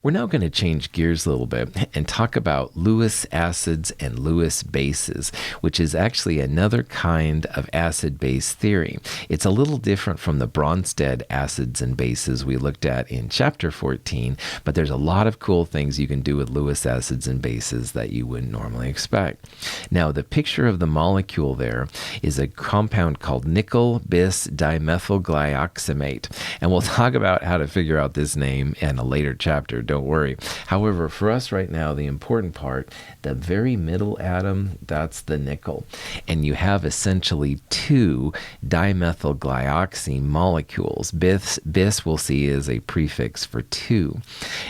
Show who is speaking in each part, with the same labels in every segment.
Speaker 1: We're now going to change gears a little bit and talk about Lewis acids and Lewis bases, which is actually another kind of acid-base theory. It's a little different from the Bronsted acids and bases we looked at in chapter 14, but there's a lot of cool things you can do with Lewis acids and bases that you wouldn't normally expect. Now, the picture of the molecule there is a compound called nickel bis dimethylglyoximate, and we'll talk about how to figure out this name in a later chapter. Don't worry. However, for us right now, the important part, the very middle atom, that's the nickel. And you have essentially two dimethylglyoxine molecules. Bis we'll see is a prefix for two.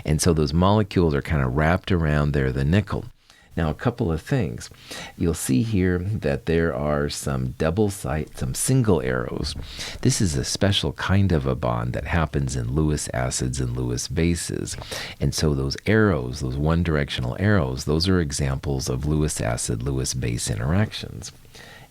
Speaker 1: And so those molecules are kind of wrapped around there, the nickel. Now, a couple of things. You'll see here that there are some some single arrows. This is a special kind of a bond that happens in Lewis acids and Lewis bases. And so those arrows, those one-directional arrows, those are examples of Lewis acid, Lewis base interactions.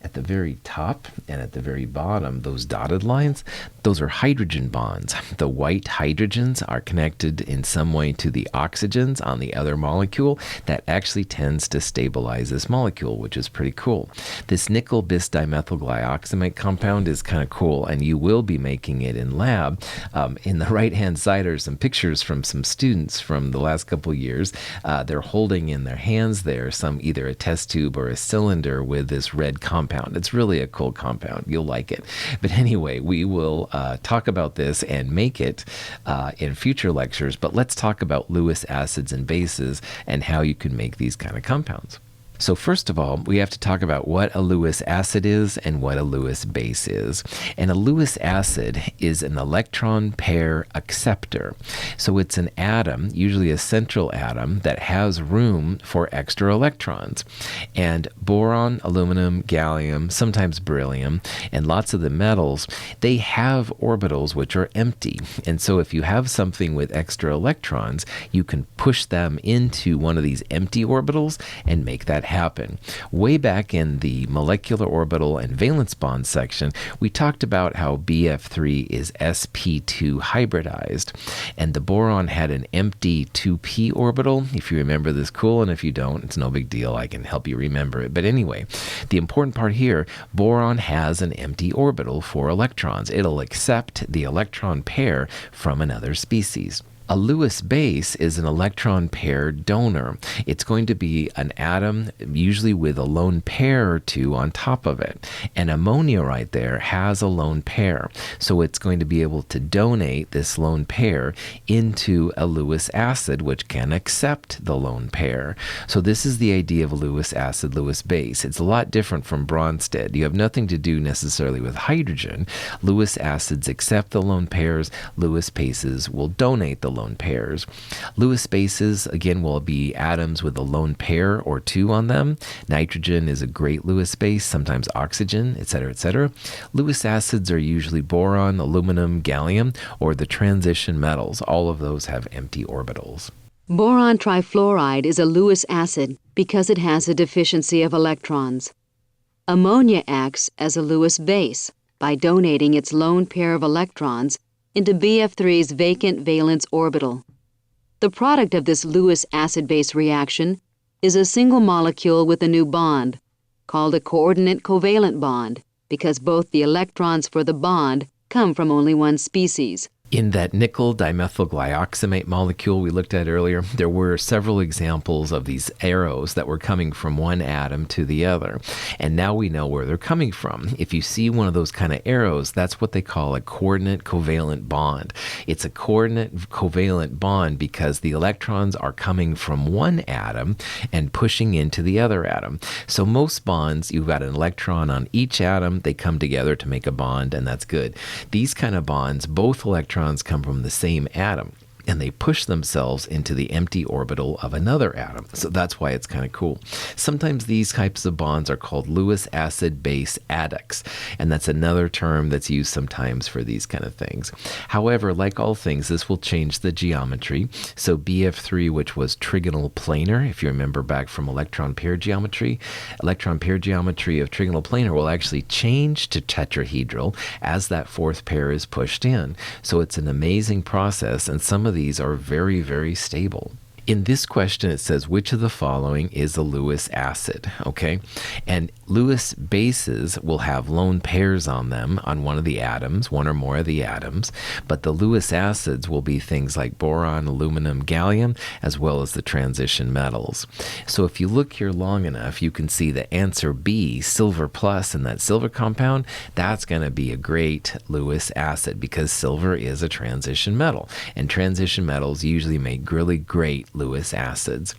Speaker 1: At the very top and at the very bottom, those dotted lines, those are hydrogen bonds. The white hydrogens are connected in some way to the oxygens on the other molecule. That actually tends to stabilize this molecule, which is pretty cool. This nickel bis dimethylglyoximate compound is kind of cool, and you will be making it in lab. In the right-hand side are some pictures from some students from the last couple years. They're holding in their hands there either a test tube or a cylinder with this red compound. It's really a cool compound. You'll like it. But anyway, we will talk about this and make it in future lectures. But let's talk about Lewis acids and bases and how you can make these kind of compounds. So first of all, we have to talk about what a Lewis acid is and what a Lewis base is. And a Lewis acid is an electron pair acceptor. So it's an atom, usually a central atom, that has room for extra electrons. And boron, aluminum, gallium, sometimes beryllium, and lots of the metals, they have orbitals which are empty. And so if you have something with extra electrons, you can push them into one of these empty orbitals and make that happen. Way back in the molecular orbital and valence bond section, we talked about how BF3 is sp2 hybridized, and the boron had an empty 2p orbital. If you remember this, cool, and if you don't, it's no big deal. I can help you remember it. But anyway, the important part here, boron has an empty orbital for electrons. It'll accept the electron pair from another species. A Lewis base is an electron pair donor. It's going to be an atom, usually with a lone pair or two on top of it. And ammonia right there has a lone pair. So it's going to be able to donate this lone pair into a Lewis acid, which can accept the lone pair. So this is the idea of a Lewis acid, Lewis base. It's a lot different from Bronsted. You have nothing to do necessarily with hydrogen. Lewis acids accept the lone pairs. Lewis bases will donate the lone pairs. Lewis bases, again, will be atoms with a lone pair or two on them. Nitrogen is a great Lewis base, sometimes oxygen, etc., etc. Lewis acids are usually boron, aluminum, gallium, or the transition metals. All of those have empty orbitals.
Speaker 2: Boron trifluoride is a Lewis acid because it has a deficiency of electrons. Ammonia acts as a Lewis base by donating its lone pair of electrons into BF3's vacant valence orbital. The product of this Lewis acid-base reaction is a single molecule with a new bond, called a coordinate covalent bond, because both the electrons for the bond come from only one species.
Speaker 1: In that nickel dimethylglyoximate molecule we looked at earlier, there were several examples of these arrows that were coming from one atom to the other. And now we know where they're coming from. If you see one of those kind of arrows, that's what they call a coordinate covalent bond. It's a coordinate covalent bond because the electrons are coming from one atom and pushing into the other atom. So most bonds, you've got an electron on each atom, they come together to make a bond, and that's good. These kind of bonds, both electrons come from the same atom, and they push themselves into the empty orbital of another atom. So that's why it's kind of cool. Sometimes these types of bonds are called Lewis acid-base adducts, and that's another term that's used sometimes for these kind of things. However, like all things, this will change the geometry. So BF3, which was trigonal planar, if you remember back from electron pair geometry of trigonal planar will actually change to tetrahedral as that fourth pair is pushed in. So it's an amazing process, and some of these are very, very stable. In this question, it says, which of the following is a Lewis acid? Okay. And Lewis bases will have lone pairs on them on one of the atoms, one or more of the atoms. But the Lewis acids will be things like boron, aluminum, gallium, as well as the transition metals. So if you look here long enough, you can see the answer B, silver plus, in that silver compound, that's going to be a great Lewis acid because silver is a transition metal. And transition metals usually make really great Lewis acids.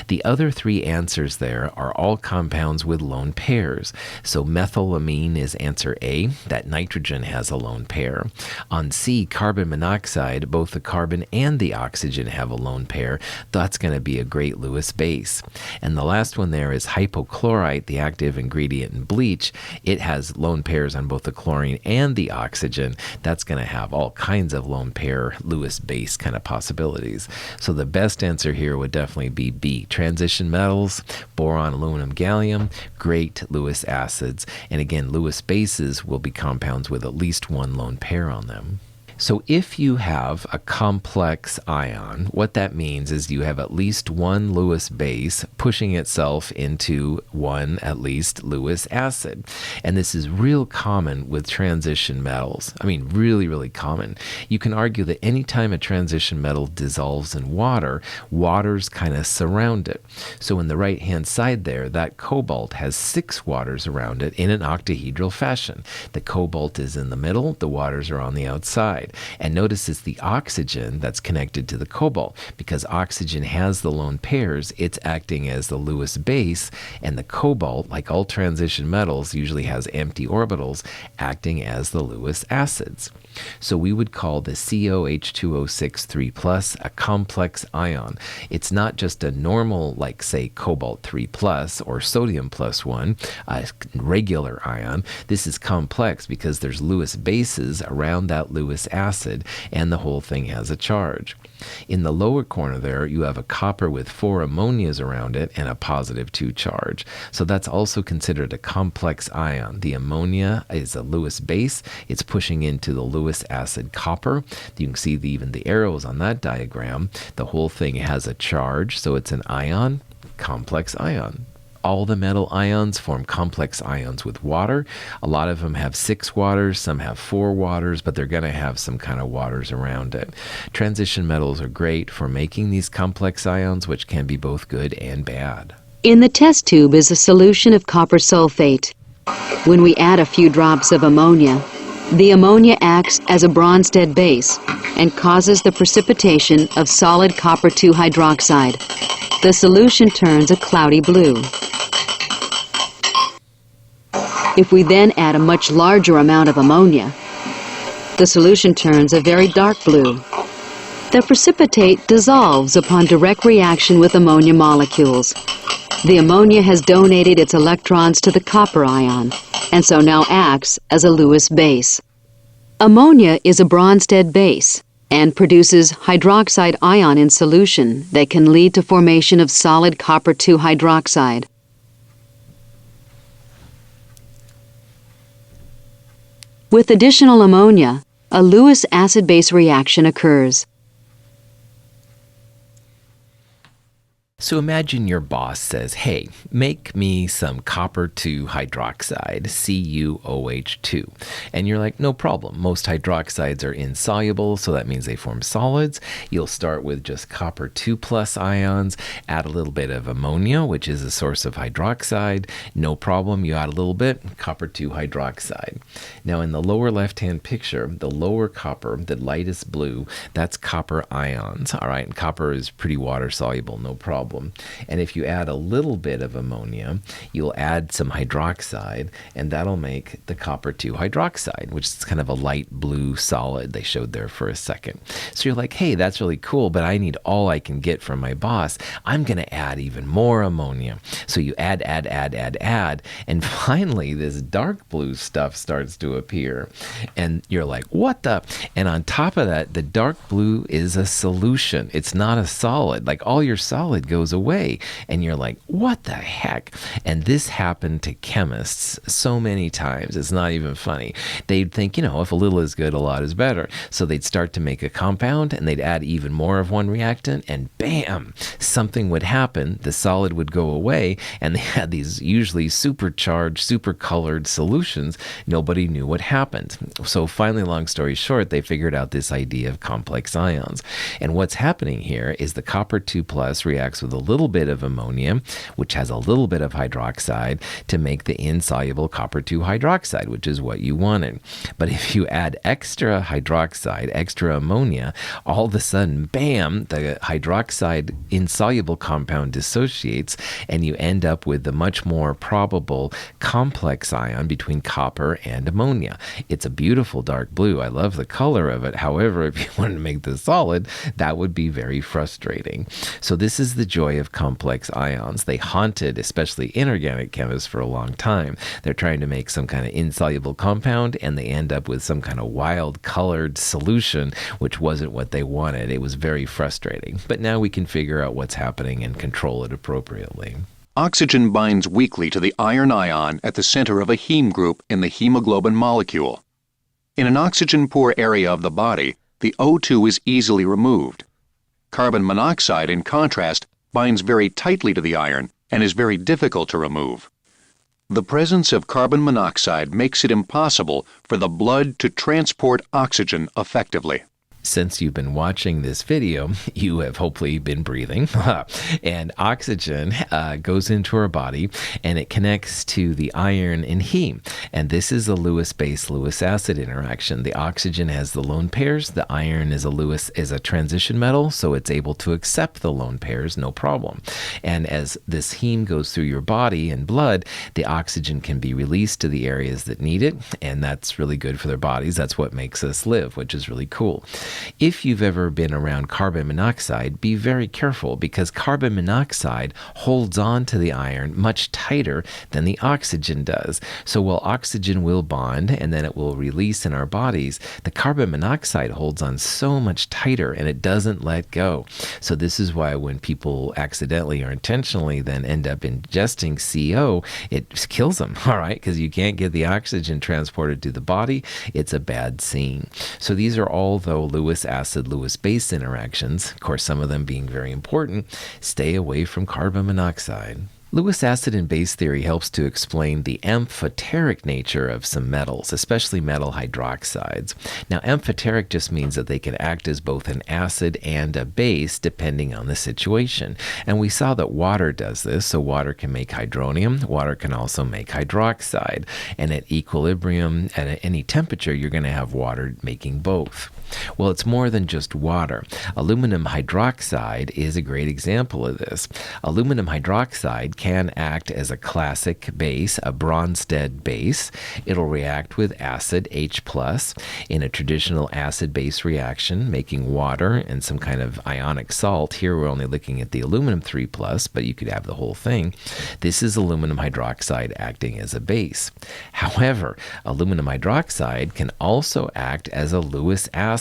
Speaker 1: The other three answers there are all compounds with lone pairs. So methylamine is answer A, that nitrogen has a lone pair. On C, carbon monoxide, both the carbon and the oxygen have a lone pair. That's going to be a great Lewis base. And the last one there is hypochlorite, the active ingredient in bleach. It has lone pairs on both the chlorine and the oxygen. That's going to have all kinds of lone pair Lewis base kind of possibilities. So the best answer here would definitely be B, transition metals, boron, aluminum, gallium, great Lewis acids. And again, Lewis bases will be compounds with at least one lone pair on them. So if you have a complex ion, what that means is you have at least one Lewis base pushing itself into one, at least, Lewis acid. And this is real common with transition metals. I mean, really, really common. You can argue that anytime a transition metal dissolves in water, waters kind of surround it. So in the right-hand side there, that cobalt has 6 waters around it in an octahedral fashion. The cobalt is in the middle, the waters are on the outside. And notice it's the oxygen that's connected to the cobalt. Because oxygen has the lone pairs, it's acting as the Lewis base, and the cobalt, like all transition metals, usually has empty orbitals acting as the Lewis acids. So we would call the COH2O6 3+ a complex ion. It's not just a normal, like say cobalt 3+ or sodium +1, a regular ion. This is complex because there's Lewis bases around that Lewis acid, and the whole thing has a charge. In the lower corner there, you have a copper with 4 ammonias around it and a +2 charge. So that's also considered a complex ion. The ammonia is a Lewis base. It's pushing into the Lewis acid copper. You can see even the arrows on that diagram. The whole thing has a charge, so it's an ion, complex ion. All the metal ions form complex ions with water. A lot of them have 6 waters, some have 4 waters, but they're going to have some kind of waters around it. Transition metals are great for making these complex ions, which can be both good and bad.
Speaker 2: In the test tube is a solution of copper sulfate. When we add a few drops of ammonia, the ammonia acts as a Bronsted base and causes the precipitation of solid copper 2 hydroxide. The solution turns a cloudy blue. If we then add a much larger amount of ammonia, the solution turns a very dark blue. The precipitate dissolves upon direct reaction with ammonia molecules. The ammonia has donated its electrons to the copper ion, and so now acts as a Lewis base. Ammonia is a Bronsted base and produces hydroxide ion in solution that can lead to formation of solid copper 2 hydroxide. With additional ammonia, a Lewis acid-base reaction occurs.
Speaker 1: So imagine your boss says, hey, make me some copper 2 hydroxide, CuOH2. And you're like, no problem. Most hydroxides are insoluble, so that means they form solids. You'll start with just copper 2+ ions, add a little bit of ammonia, which is a source of hydroxide. No problem. You add a little bit, copper 2 hydroxide. Now in the lower left-hand picture, the lower copper, the lightest blue, that's copper ions. All right, and copper is pretty water soluble, no problem. And if you add a little bit of ammonia, you'll add some hydroxide, and that'll make the copper 2 hydroxide, which is kind of a light blue solid they showed there for a second. So you're like, hey, that's really cool, but I need all I can get from my boss. I'm going to add even more ammonia. So you add, and finally this dark blue stuff starts to appear. And you're like, what the? And on top of that, the dark blue is a solution. It's not a solid. Like all your solid goes goes away. And you're like, what the heck? And this happened to chemists so many times. It's not even funny. They'd think, if a little is good, a lot is better. So they'd start to make a compound and they'd add even more of one reactant and bam, something would happen. The solid would go away and they had these usually supercharged, supercolored solutions. Nobody knew what happened. So finally, long story short, they figured out this idea of complex ions. And what's happening here is the copper 2 plus reacts with a little bit of ammonia, which has a little bit of hydroxide, to make the insoluble copper 2 hydroxide, which is what you wanted. But if you add extra hydroxide, extra ammonia, all of a sudden, bam, the hydroxide insoluble compound dissociates and you end up with the much more probable complex ion between copper and ammonia. It's a beautiful dark blue. I love the color of it. However, if you wanted to make this solid, that would be very frustrating. So this is the joy of complex ions. They haunted, especially inorganic chemists, for a long time. They're trying to make some kind of insoluble compound and they end up with some kind of wild colored solution, which wasn't what they wanted. It was very frustrating. But now we can figure out what's happening and control it appropriately.
Speaker 3: Oxygen binds weakly to the iron ion at the center of a heme group in the hemoglobin molecule. In an oxygen-poor area of the body, the O2 is easily removed. Carbon monoxide, in contrast, binds very tightly to the iron and is very difficult to remove. The presence of carbon monoxide makes it impossible for the blood to transport oxygen effectively.
Speaker 1: Since you've been watching this video, you have hopefully been breathing. And oxygen goes into our body and it connects to the iron in heme. And this is a Lewis base Lewis acid interaction. The oxygen has the lone pairs. The iron is a transition metal, so it's able to accept the lone pairs, no problem. And as this heme goes through your body and blood, the oxygen can be released to the areas that need it. And that's really good for their bodies. That's what makes us live, which is really cool. If you've ever been around carbon monoxide, be very careful because carbon monoxide holds on to the iron much tighter than the oxygen does. So while oxygen will bond and then it will release in our bodies, the carbon monoxide holds on so much tighter and it doesn't let go. So this is why when people accidentally or intentionally then end up ingesting CO, it kills them, all right? Because you can't get the oxygen transported to the body. It's a bad scene. So these are all, though, Lewis acid, Lewis base interactions, of course, some of them being very important. Stay away from carbon monoxide. Lewis acid and base theory helps to explain the amphoteric nature of some metals, especially metal hydroxides. Now, amphoteric just means that they can act as both an acid and a base depending on the situation. And we saw that water does this, so water can make hydronium. Water can also make hydroxide. And at equilibrium, at any temperature, you're going to have water making both. Well, it's more than just water. Aluminum hydroxide is a great example of this. Aluminum hydroxide can act as a classic base, a Bronsted base. It'll react with acid, H+, in a traditional acid-base reaction, making water and some kind of ionic salt. Here we're only looking at the aluminum 3+, but you could have the whole thing. This is aluminum hydroxide acting as a base. However, aluminum hydroxide can also act as a Lewis acid.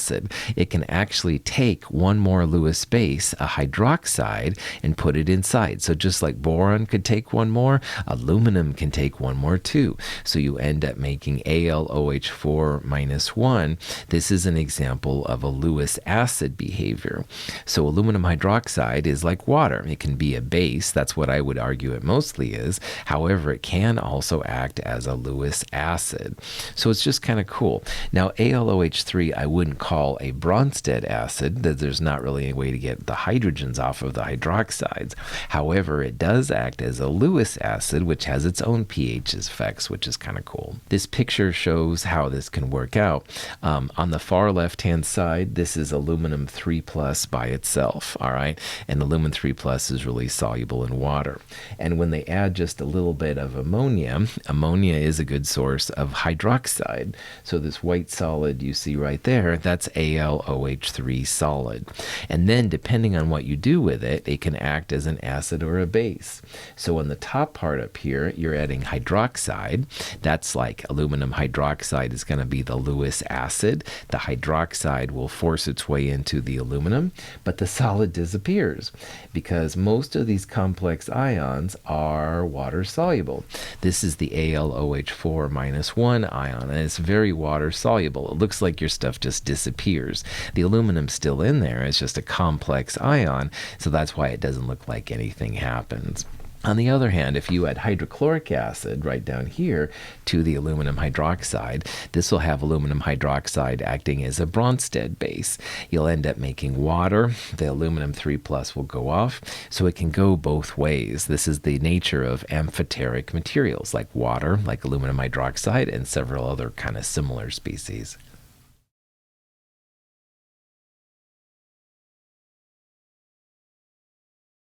Speaker 1: It can actually take one more Lewis base, a hydroxide, and put it inside. So just like boron could take one more, aluminum can take one more too. So you end up making AlOH4 minus 1. This is an example of a Lewis acid behavior. So aluminum hydroxide is like water. It can be a base. That's what I would argue it mostly is. However, it can also act as a Lewis acid. So it's just kind of cool. Now, AlOH3 I wouldn't call a Bronsted acid, that there's not really a way to get the hydrogens off of the hydroxides. However, it does act as a Lewis acid, which has its own pH effects, which is kind of cool. This picture shows how this can work out. On the far left-hand side, this is aluminum 3+ by itself, all right? And aluminum 3+ is really soluble in water. And when they add just a little bit of ammonia, ammonia is a good source of hydroxide. So this white solid you see right there, that's AlOH3 solid. And then depending on what you do with it, it can act as an acid or a base. So on the top part up here, you're adding hydroxide. That's like aluminum hydroxide is going to be the Lewis acid. The hydroxide will force its way into the aluminum, but the solid disappears because most of these complex ions are water soluble. This is the AlOH4 minus 1 ion, and it's very water soluble. It looks like your stuff just disappears. The aluminum's still in there. It's just a complex ion, so that's why it doesn't look like anything happens. On the other hand, if you add hydrochloric acid right down here to the aluminum hydroxide, this will have aluminum hydroxide acting as a Bronsted base. You'll end up making water. The aluminum 3 plus will go off, so it can go both ways. This is the nature of amphoteric materials like water, like aluminum hydroxide, and several other kind of similar species.